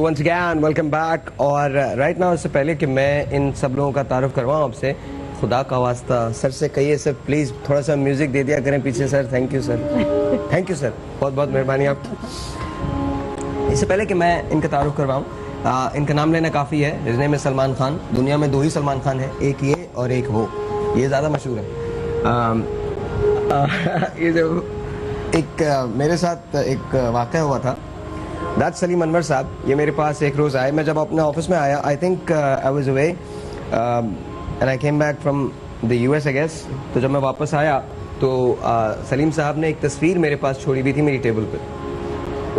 once again, welcome back. और right now इससे पहले कि मैं इन सब लोगों का तारुफ करवाऊँ आपसे, खुदा का वास्ता सर से कहिए सर प्लीज़ थोड़ा सा म्यूज़िक दे दिया करें पीछे sir. Thank you sir, thank you sir, बहुत बहुत मेहरबानी आपकी. इससे पहले कि मैं इनका तारुफ करवाऊँ, इनका नाम लेना काफ़ी है. हिज नेम है सलमान खान. दुनिया में दो ही सलमान खान है, एक ये और एक वो. ये ज़्यादा मशहूर है. ये जो एक मेरे साथ एक वाक़या हुआ था, दैट्स सलीम अनवर साहब. ये मेरे पास एक रोज़ आए. मैं जब अपने ऑफिस में आया, I think I was away and I came back from the US I guess. तो जब मैं वापस आया तो सलीम साहब ने एक तस्वीर मेरे पास छोड़ी हुई थी मेरी टेबल पे.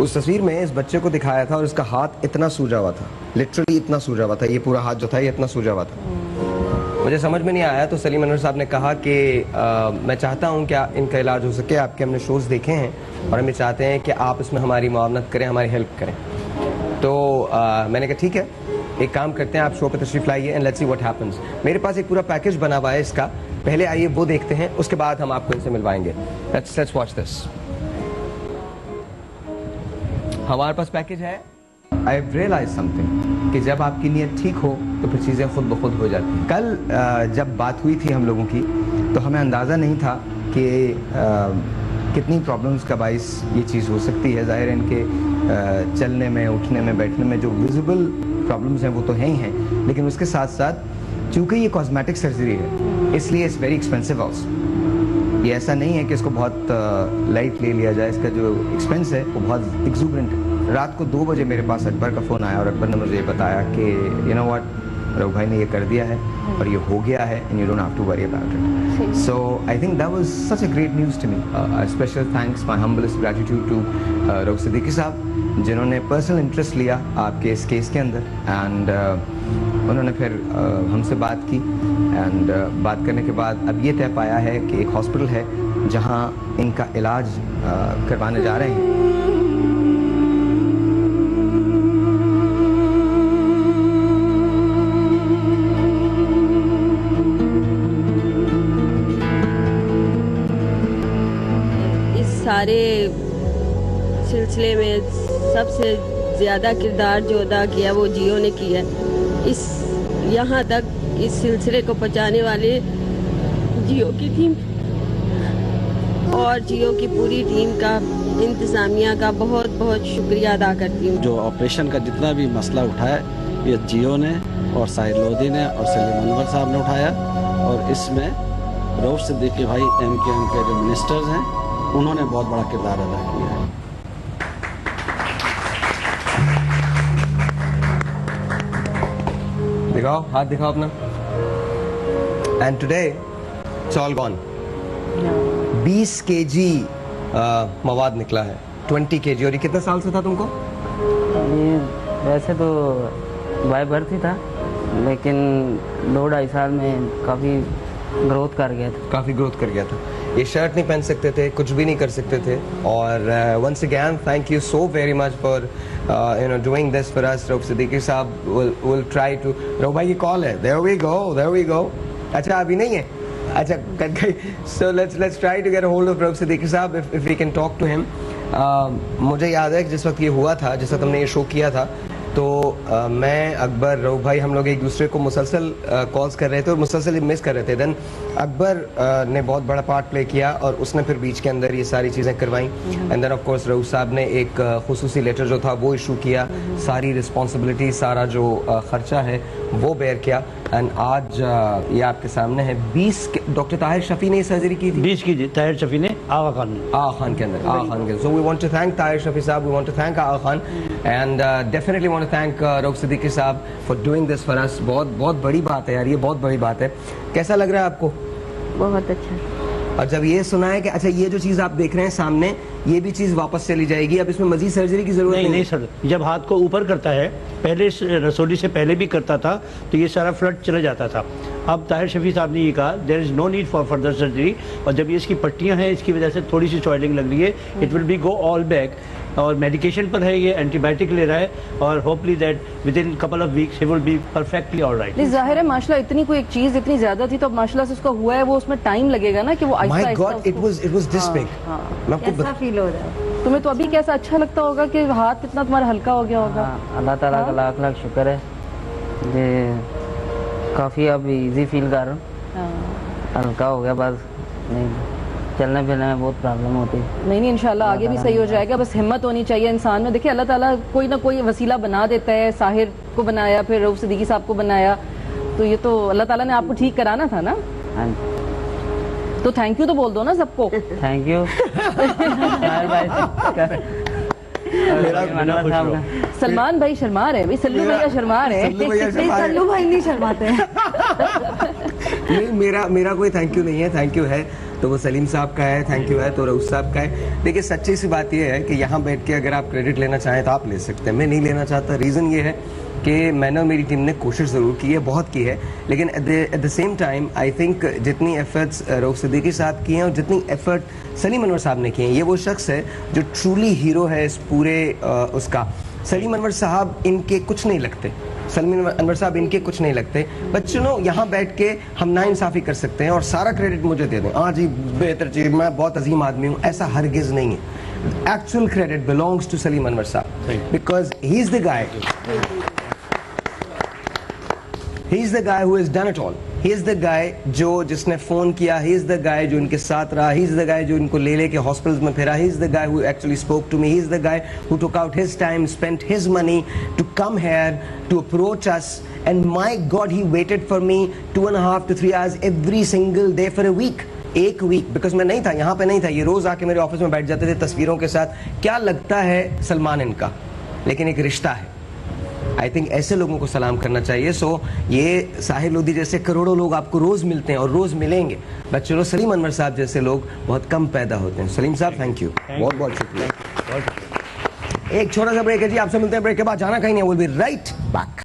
उस तस्वीर में इस बच्चे को दिखाया था और इसका हाथ इतना सूजा हुआ था, लिटरली इतना सूजा हुआ था. ये पूरा हाथ जो था ये इतना सूजा हुआ था. मुझे समझ में नहीं आया. तो सलीम अनवर साहब ने कहा कि मैं चाहता हूँ क्या इनका इलाज हो सके. आपके हमने शोज़ देखे हैं और हमें चाहते हैं कि आप इसमें हमारी मुआवनत करें, हमारी हेल्प करें. तो मैंने कहा ठीक है, एक काम करते हैं, आप शो पे तशरीफ़ लाइए and let's see what happens. मेरे पास एक पूरा पैकेज बना हुआ है इसका. पहले आइए वो देखते हैं, उसके बाद हम आपको इनसे मिलवाएंगे. Let's watch this. हमारे पास पैकेज है. आई हैव रियलाइज समथिंग कि जब आपकी नीयत ठीक हो तो फिर चीज़ें खुद ब खुद हो जाती हैं. कल जब बात हुई थी हम लोगों की तो हमें अंदाज़ा नहीं था कि कितनी प्रॉब्लम्स का बाइस ये चीज़ हो सकती है. ज़ाहिर है इनके चलने में, उठने में, बैठने में जो विजिबल प्रॉब्लम्स हैं वो तो हैं ही हैं, लेकिन उसके साथ साथ चूँकि ये कॉस्मेटिक सर्जरी है इसलिए इट्स वेरी एक्सपेंसिव ऑल्सो. ये ऐसा नहीं है कि इसको बहुत लाइट ले लिया जाए. इसका जो एक्सपेंस है वो बहुत एक्सूबरेंट है. रात को 2 बजे मेरे पास अकबर का फ़ोन आया और अकबर ने मुझे ये बताया कि यू नो व्हाट, रऊफ भाई ने ये कर दिया है और ये हो गया है and you don't have to worry about it. So I think that was such a great news to me. Special thanks, my humblest gratitude to Rauf Siddiqui साहब जिन्होंने पर्सनल इंटरेस्ट लिया आपके इस केस के अंदर. एंड उन्होंने फिर हमसे बात की एंड बात करने के बाद अब ये तय पाया है कि एक हॉस्पिटल है जहाँ इनका इलाज करवाने जा रहे हैं. सारे सिलसिले में सबसे ज़्यादा किरदार जो अदा किया वो जियो ने किया. इस यहाँ तक इस सिलसिले को पहुँचाने वाले जियो की टीम और जियो की पूरी टीम का, इंतज़ामिया का बहुत बहुत शुक्रिया अदा करती हूँ. जो ऑपरेशन का जितना भी मसला उठाया ये जियो ने और साहिर लोधी ने और सलीम अनवर साहब ने उठाया. और इसमें रऊफ सिद्दीकी भाई MKM के जो मिनिस्टर्स हैं उन्होंने बहुत बड़ा किरदार अदा किया है. दिखाओ, हाथ दिखाओ अपना. And today it's all gone. 20 kg मवाद निकला है. 20 kg. और ये कितने साल से था तुमको? ये वैसे तो बाय बर्थ ही था, लेकिन 2-2.5 साल में काफ़ी ग्रोथ कर गया था. काफ़ी ग्रोथ कर गया था. ये शर्ट नहीं पहन सकते थे, कुछ भी नहीं कर सकते थे. और once again thank you so very much for you know doing this for us. Rauf Siddiqui sahab will try to. Rauf भाई की कॉल है. There we go, there we go. अच्छा अभी नहीं है, अच्छा कट गई. So let's try to get a hold of Rauf Siddiqui sahab if we can talk to him. मुझे याद है कि जिस वक्त ये हुआ था, जिस वक्त हमने ये शो किया था, तो मैं, अकबर, रऊफ भाई, हम लोग एक दूसरे को मुसलसल कॉल्स कर रहे थे और मुसलसल मिस कर रहे थे. देन अकबर ने बहुत बड़ा पार्ट प्ले किया और उसने फिर बीच के अंदर ये सारी चीज़ें करवाई. And then of course Rauf साहब ने एक खुसूसी लेटर जो था वो इशू किया. सारी रिस्पॉन्सिबिलिटी, सारा जो ख़र्चा है वो बेयर किया. एंड आज ये आपके सामने है. 20 डॉक्टर ताहिर शफी ने सर्जरी की थी. 20 की ताहिर शफी ने आगा खान के अंदर. आगा खान के. So we want to thank Tahir Shafi sahab, we want to thank Aga Khan and definitely want to thank Rauf Siddiqui sahab for doing this for us. बहुत बहुत बड़ी बात है यार, ये बहुत बड़ी बात है. कैसा लग रहा है आपको? बहुत अच्छा. और जब ये सुना है कि अच्छा ये जो चीज़ आप देख रहे हैं सामने, ये भी चीज़ वापस चली जाएगी, अब इसमें मजीद सर्जरी की जरूरत नहीं सर. जब हाथ को ऊपर करता है, पहले रसोली से पहले भी करता था तो ये सारा फ्लड चला जाता था. अब ताहिर शफी साहब ने ये कहा there is no need for further surgery. और जब ये इसकी पट्टियाँ हैं इसकी वजह से थोड़ी सी सॉइलिंग लग रही है, it will be go all back. और मेडिकेशन पर है, ये एंटीबायोटिक ले रहा है और hopefully that with in couple of weeks he will be perfectly alright. नहीं, जाहिर है माशाल्लाह इतनी कोई एक चीज इतनी ज्यादा थी तो माशाल्लाह से उसका हुआ है, वो उसमें टाइम लगेगा ना कि वो आहिस्ता माय आहिस्ता God, it was this big. मैं आपको कैसा फील हो रहा है? तुम्हें तो अभी कैसा अच्छा लगता होगा कि हाथ इतना तुम्हारा हल्का हो गया होगा? हाँ, अल्लाह ताला का लाख लाख शुक्र है ये काफ़ी अब इजी फील कर रहा हूँ, हाँ। हल्का हो गया बस। नहीं चलने फिरने में बहुत प्रॉब्लम होती है। नहीं इंशाल्लाह आगे भी सही हो जाएगा, बस हिम्मत होनी चाहिए इंसान में। देखिए अल्लाह ताला कोई ना कोई वसीला बना देता है, साहिर को बनाया, फिर रऊफ सिद्दीकी साहब को बनाया, तो ये तो अल्लाह ताला ने आपको ठीक कराना था ना। हाँ तो थैंक यू तो बोल दो ना सबको। थैंक यू सलमान भाई शर्मा रहे, भाई सल्लू भैया शर्मा रहे। सल्लू भैया नहीं, शर्मा रहे। सल्लू भाई नहीं शर्माते हैं। नहीं, मेरा कोई थैंक यू नहीं है। थैंक यू है तो वो सलीम साहब का है, थैंक यू है तो रऊफ साहब का है। देखिए सच्ची सी बात ये है कि यहाँ बैठ के अगर आप क्रेडिट लेना चाहें तो आप ले सकते हैं, मैं नहीं लेना चाहता। रीज़न ये है कि मैंने और मेरी टीम ने कोशिश ज़रूर की है, बहुत की है, लेकिन at the same time I think जितनी एफर्ट्स रऊफ सिद्दीकी साहब किए हैं और जितनी एफर्ट सलीम अनवर साहब ने किए हैं, ये वो शख्स है जो ट्रूली हीरो है इस पूरे उसका। सलीम अनवर साहब इनके कुछ नहीं लगते, सलीम अनवर साहब इनके कुछ नहीं लगते, बट सुनो यहाँ बैठ के हम नाइंसाफ़ी कर सकते हैं और सारा क्रेडिट मुझे दे दें, हाँ जी बेहतर चीज़, मैं बहुत अजीम आदमी हूँ, ऐसा हरगिज़ नहीं है। Actual credit belongs to Salim Anwar sahab, because he is the guy, he is the guy who has done it all. He is the guy जिसने फोन किया, he is the guy जो इनके साथ रहा, he is the guy जो इनको ले लेके हॉस्पिटल्स में फिरा, he is the guy who actually spoke to me, he is the guy who took out his time, spent his money to come here to approach us, and my God he waited for me 2.5 to 3 hours every single day for a week. एक week, because मैं नहीं था यहाँ पे, नहीं था, ये रोज आके मेरे ऑफिस में बैठ जाते थे तस्वीरों के साथ। क्या लगता है सलमान इनका, लेकिन एक रिश्ता है। आई थिंक ऐसे लोगों को सलाम करना चाहिए। सो ये साहिर लोधी जैसे करोड़ों लोग आपको रोज मिलते हैं और रोज मिलेंगे, बट चलो सलीम अनवर साहब जैसे लोग बहुत कम पैदा होते हैं। सलीम साहब थैंक यू, बहुत बहुत शुक्रिया। एक छोटा सा ब्रेक है जी, आपसे मिलते हैं ब्रेक के बाद, जाना कहीं नहीं, विल बी राइट बैक।